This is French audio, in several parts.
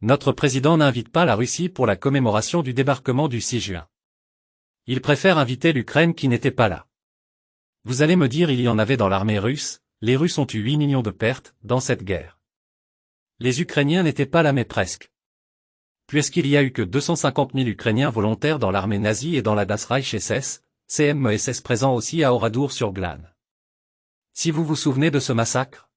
Notre président n'invite pas la Russie pour la commémoration du débarquement du 6 juin. Il préfère inviter l'Ukraine qui n'était pas là. Vous allez me dire il y en avait dans l'armée russe, les Russes ont eu 8 millions de pertes dans cette guerre. Les Ukrainiens n'étaient pas là mais presque. Puisqu'il y a eu que 250 000 Ukrainiens volontaires dans l'armée nazie et dans la Das Reich SS, CMESS présent aussi à Oradour-sur-Glane. Si vous vous souvenez de ce massacre?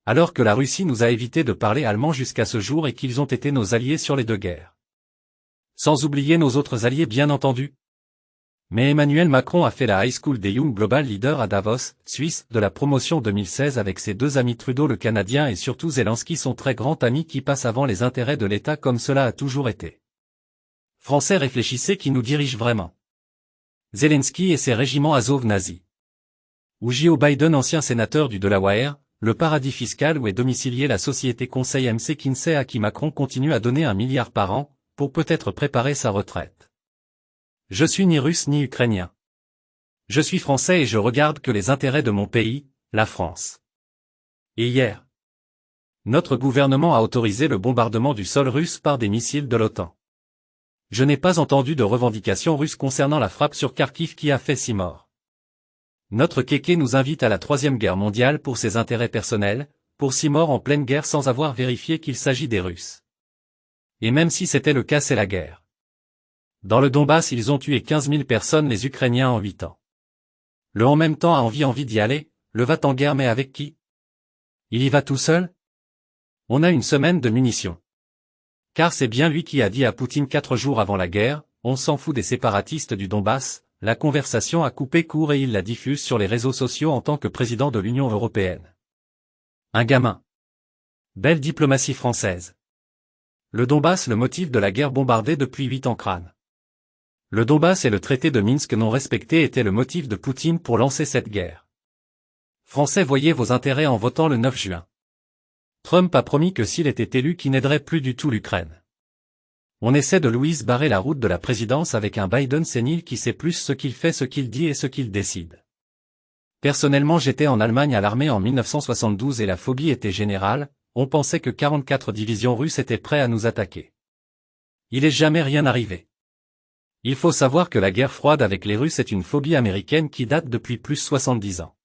Alors que la Russie nous a évité de parler allemand jusqu'à ce jour et qu'ils ont été nos alliés sur les deux guerres. Sans oublier nos autres alliés bien entendu. Mais Emmanuel Macron a fait la High School des Young Global Leaders à Davos, Suisse, de la promotion 2016 avec ses deux amis Trudeau le Canadien et surtout Zelensky son très grand ami qui passe avant les intérêts de l'État comme cela a toujours été. Français réfléchissez qui nous dirige vraiment. Zelensky et ses régiments Azov nazis. Ou Joe Biden ancien sénateur du Delaware, le paradis fiscal où est domiciliée la société conseil MC Kinsey à qui Macron continue à donner 1 milliard par an, pour peut-être préparer sa retraite. Je suis ni russe ni ukrainien. Je suis français et je regarde que les intérêts de mon pays, la France. Et hier, notre gouvernement a autorisé le bombardement du sol russe par des missiles de l'OTAN. Je n'ai pas entendu de revendications russes concernant la frappe sur Kharkiv qui a fait 6 morts. Notre kéké nous invite à la Troisième Guerre mondiale pour ses intérêts personnels, pour 6 morts en pleine guerre sans avoir vérifié qu'il s'agit des Russes. Et même si c'était le cas c'est la guerre. Dans le Donbass ils ont tué 15 000 personnes les Ukrainiens en 8 ans. Le en même temps a envie d'y aller, le va en guerre mais avec qui? Il y va tout seul? On a une semaine de munitions. Car c'est bien lui qui a dit à Poutine 4 jours avant la guerre, on s'en fout des séparatistes du Donbass, la conversation a coupé court et il la diffuse sur les réseaux sociaux en tant que président de l'Union européenne. Un gamin. Belle diplomatie française. Le Donbass le motif de la guerre bombardée depuis 8 ans crâne. Le Donbass et le traité de Minsk non respecté étaient le motif de Poutine pour lancer cette guerre. Français voyez vos intérêts en votant le 9 juin. Trump a promis que s'il était élu qu'il n'aiderait plus du tout l'Ukraine. On essaie de Louise barrer la route de la présidence avec un Biden sénile qui sait plus ce qu'il fait, ce qu'il dit et ce qu'il décide. Personnellement j'étais en Allemagne à l'armée en 1972 et la phobie était générale, on pensait que 44 divisions russes étaient prêtes à nous attaquer. Il n'est jamais rien arrivé. Il faut savoir que la guerre froide avec les Russes est une phobie américaine qui date depuis plus de 70 ans.